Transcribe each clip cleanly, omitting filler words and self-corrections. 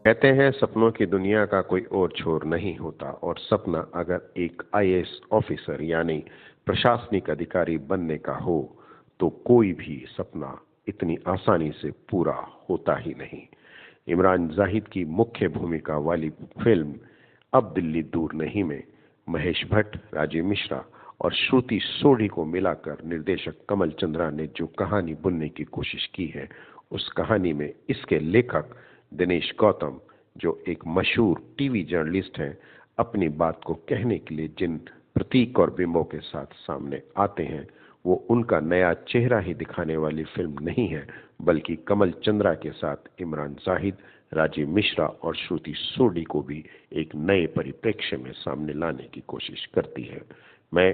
कहते हैं सपनों की दुनिया का कोई और छोर नहीं होता और सपना अगर एक आईएएस ऑफिसर यानी प्रशासनिक अधिकारी बनने का हो तो कोई भी सपना इतनी आसानी से पूरा होता ही नहीं। इमरान जाहिद की मुख्य भूमिका वाली फिल्म अब दिल्ली दूर नहीं में महेश भट्ट, राजीव मिश्रा और श्रुति सोढ़ी को मिलाकर निर्देशक कमल चंद्रा ने जो कहानी बुनने की कोशिश की है, उस कहानी में इसके लेखक दिनेश गौतम, जो एक मशहूर टीवी जर्नलिस्ट हैं, अपनी बात को कहने के लिए जिन प्रतीक और बिंबों के साथ सामने आते हैं, वो उनका नया चेहरा ही दिखाने वाली फिल्म नहीं है, बल्कि कमल चंद्रा के साथ इमरान जाहिद, राजीव मिश्रा और श्रुति सोढ़ी को भी एक नए परिप्रेक्ष्य में सामने लाने की कोशिश करती है। मैं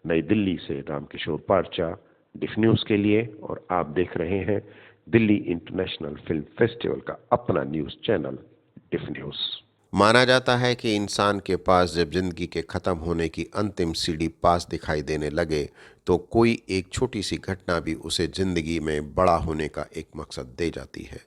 नई दिल्ली से रामकिशोर पारचा, डिफ न्यूज के लिए, और आप देख रहे हैं दिल्ली इंटरनेशनल फिल्म फेस्टिवल का अपना न्यूज चैनल डिफ न्यूज। माना जाता है कि इंसान के पास जब जिंदगी के ख़त्म होने की अंतिम सीढ़ी पास दिखाई देने लगे तो कोई एक छोटी सी घटना भी उसे जिंदगी में बड़ा होने का एक मकसद दे जाती है।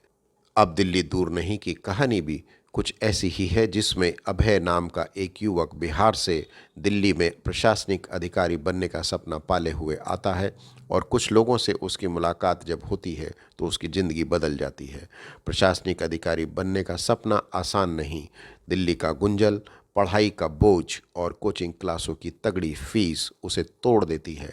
अब दिल्ली दूर नहीं की कहानी भी कुछ ऐसी ही है, जिसमें अभय नाम का एक युवक बिहार से दिल्ली में प्रशासनिक अधिकारी बनने का सपना पाले हुए आता है और कुछ लोगों से उसकी मुलाकात जब होती है तो उसकी ज़िंदगी बदल जाती है। प्रशासनिक अधिकारी बनने का सपना आसान नहीं। दिल्ली का गुंजल, पढ़ाई का बोझ और कोचिंग क्लासों की तगड़ी फीस उसे तोड़ देती है,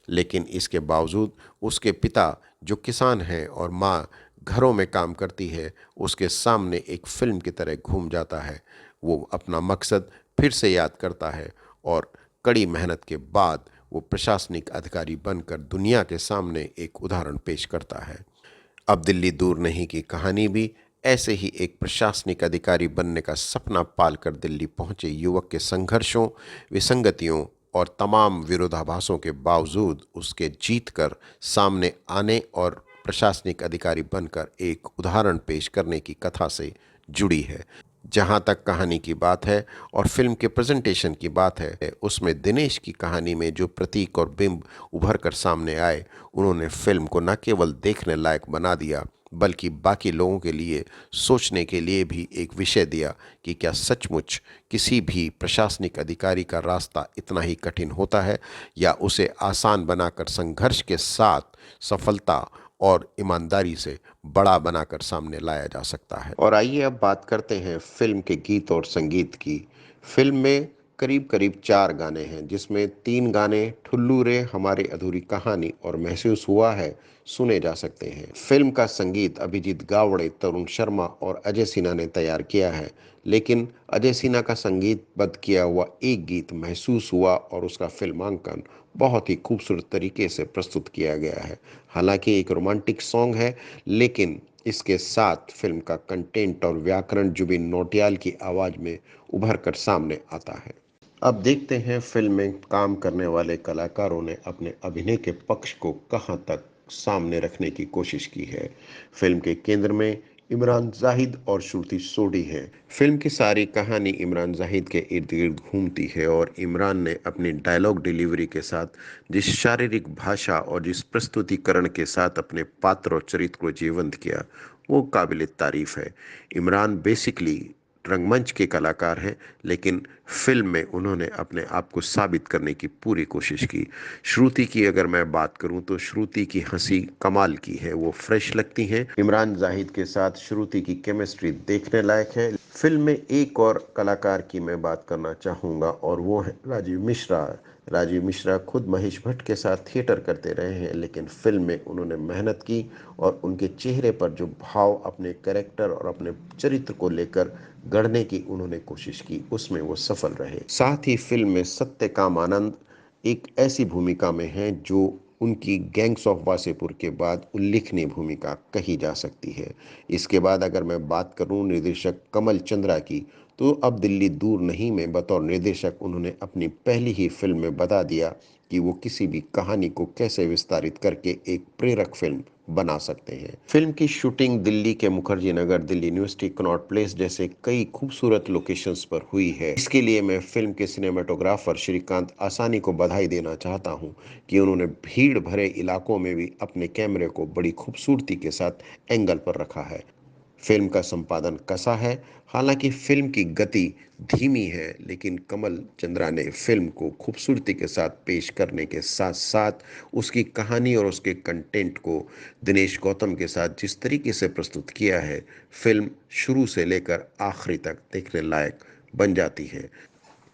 लेकिन इसके बावजूद उसके पिता जो किसान हैं और माँ घरों में काम करती है, उसके सामने एक फिल्म की तरह घूम जाता है। वो अपना मकसद फिर से याद करता है और कड़ी मेहनत के बाद वो प्रशासनिक अधिकारी बनकर दुनिया के सामने एक उदाहरण पेश करता है। अब दिल्ली दूर नहीं की कहानी भी ऐसे ही एक प्रशासनिक अधिकारी बनने का सपना पालकर दिल्ली पहुंचे युवक के संघर्षों, विसंगतियों और तमाम विरोधाभासों के बावजूद उसके जीत कर सामने आने और प्रशासनिक अधिकारी बनकर एक उदाहरण पेश करने की कथा से जुड़ी है। जहां तक कहानी की बात है और फिल्म के प्रेजेंटेशन की बात है, उसमें दिनेश की कहानी में जो प्रतीक और बिंब उभर कर सामने आए, उन्होंने फिल्म को न केवल देखने लायक बना दिया बल्कि बाकी लोगों के लिए सोचने के लिए भी एक विषय दिया कि क्या सचमुच किसी भी प्रशासनिक अधिकारी का रास्ता इतना ही कठिन होता है या उसे आसान बनाकर संघर्ष के साथ सफलता और ईमानदारी से बड़ा बनाकर सामने लाया जा सकता है। और आइए अब बात करते हैं फिल्म के गीत और संगीत की। फिल्म में करीब करीब 4 गाने हैं, जिसमें 3 गाने ठुल्लू रे, हमारी अधूरी कहानी और महसूस हुआ है सुने जा सकते हैं। फिल्म का संगीत अभिजीत गावड़े, तरुण शर्मा और अजय सिन्हा ने तैयार किया है, लेकिन अजय सिन्हा का संगीतबद्ध किया हुआ एक गीत महसूस हुआ और उसका फिल्मांकन बहुत ही खूबसूरत तरीके से प्रस्तुत किया गया है। हालांकि एक रोमांटिक सॉन्ग है, लेकिन इसके साथ फिल्म का कंटेंट और व्याकरण जुबिन नौटियाल की आवाज़ में उभर कर सामने आता है। अब देखते हैं फिल्म में काम करने वाले कलाकारों ने अपने अभिनय के पक्ष को कहां तक सामने रखने की कोशिश की है। फिल्म के केंद्र में इमरान जाहिद और श्रुति सोढ़ी है। फिल्म की सारी कहानी इमरान जाहिद के इर्द गिर्द घूमती है और इमरान ने अपनी डायलॉग डिलीवरी के साथ जिस शारीरिक भाषा और जिस प्रस्तुतिकरण के साथ अपने पात्र और चरित्र को जीवंत किया, वो काबिल तारीफ है। इमरान बेसिकली रंगमंच के कलाकार हैं, लेकिन फिल्म में उन्होंने अपने आप को साबित करने की पूरी कोशिश की। श्रुति की अगर मैं बात करूं तो श्रुति की हंसी कमाल की है, वो फ्रेश लगती हैं। इमरान जाहिद के साथ श्रुति की केमिस्ट्री देखने लायक है। फिल्म में एक और कलाकार की मैं बात करना चाहूँगा और वो है राजीव मिश्रा। राजीव मिश्रा खुद महेश भट्ट के साथ थिएटर करते रहे हैं, लेकिन फिल्म में उन्होंने मेहनत की और उनके चेहरे पर जो भाव अपने कैरेक्टर और अपने चरित्र को लेकर गढ़ने की उन्होंने कोशिश की, उसमें वो सफल रहे। साथ ही फिल्म में सत्यकाम आनंद एक ऐसी भूमिका में हैं जो उनकी गैंग्स ऑफ वासेपुर के बाद उल्लेखनीय भूमिका कही जा सकती है। इसके बाद अगर मैं बात करूं निर्देशक कमल चंद्रा की, तो अब दिल्ली दूर नहीं में बतौर निर्देशक उन्होंने अपनी पहली ही फिल्म में बता दिया कि वो किसी भी कहानी को कैसे विस्तारित करके एक प्रेरक फिल्म बना सकते हैं। फिल्म की शूटिंग दिल्ली के Mukherjee Nagar, Delhi university, Connaught place जैसे कई खूबसूरत लोकेशंस पर हुई है। इसके लिए मैं फिल्म के सिनेमाटोग्राफर श्रीकांत आसानी को बधाई देना चाहता हूं कि उन्होंने भीड़ भरे इलाकों में भी अपने कैमरे को बड़ी खूबसूरती के साथ एंगल पर रखा है। फिल्म का संपादन कसा है। हालांकि फिल्म की गति धीमी है, लेकिन कमल चंद्रा ने फिल्म को खूबसूरती के साथ पेश करने के साथ साथ उसकी कहानी और उसके कंटेंट को दिनेश गौतम के साथ जिस तरीके से प्रस्तुत किया है, फिल्म शुरू से लेकर आखिरी तक देखने लायक बन जाती है।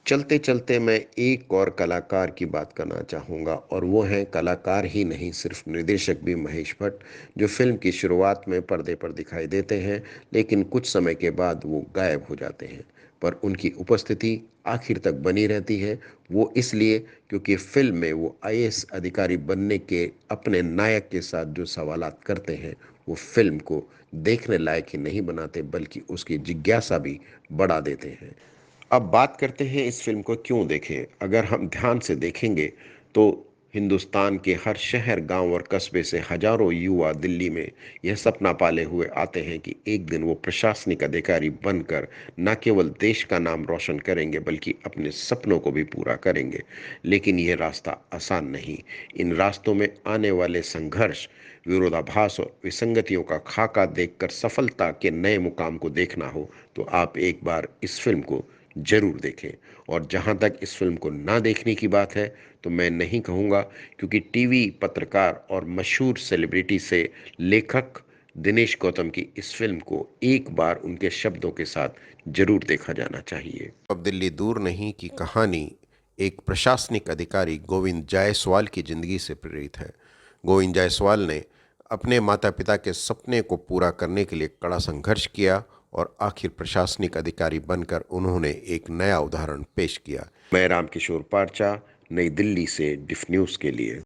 चलते चलते मैं एक और कलाकार की बात करना चाहूँगा, और वो हैं कलाकार ही नहीं, सिर्फ निर्देशक भी, महेश भट्ट, जो फिल्म की शुरुआत में पर्दे पर दिखाई देते हैं, लेकिन कुछ समय के बाद वो गायब हो जाते हैं। पर उनकी उपस्थिति आखिर तक बनी रहती है। वो इसलिए क्योंकि फिल्म में वो आईएएस अधिकारी बनने के अपने नायक के साथ जो सवालात करते हैं, वो फिल्म को देखने लायक ही नहीं बनाते, बल्कि उसकी जिज्ञासा भी बढ़ा देते हैं। अब बात करते हैं इस फिल्म को क्यों देखें। अगर हम ध्यान से देखेंगे तो हिंदुस्तान के हर शहर, गांव और कस्बे से हजारों युवा दिल्ली में यह सपना पाले हुए आते हैं कि एक दिन वो प्रशासनिक अधिकारी बनकर न केवल देश का नाम रोशन करेंगे, बल्कि अपने सपनों को भी पूरा करेंगे। लेकिन यह रास्ता आसान नहीं। इन रास्तों में आने वाले संघर्ष, विरोधाभास और विसंगतियों का खाका देखकर सफलता के नए मुकाम को देखना हो तो आप एक बार इस फिल्म को जरूर देखें। और जहां तक इस फिल्म को ना देखने की बात है, तो मैं नहीं कहूँगा, क्योंकि टीवी, पत्रकार और मशहूर सेलिब्रिटी से लेखक दिनेश गौतम की इस फिल्म को एक बार उनके शब्दों के साथ जरूर देखा जाना चाहिए। अब दिल्ली दूर नहीं की कहानी एक प्रशासनिक अधिकारी गोविंद जायसवाल की जिंदगी से प्रेरित है। गोविंद जायसवाल ने अपने माता पिता के सपने को पूरा करने के लिए कड़ा संघर्ष किया और आखिर प्रशासनिक अधिकारी बनकर उन्होंने एक नया उदाहरण पेश किया। मैं रामकिशोर पारचा, नई दिल्ली से डिफ न्यूज़ के लिए।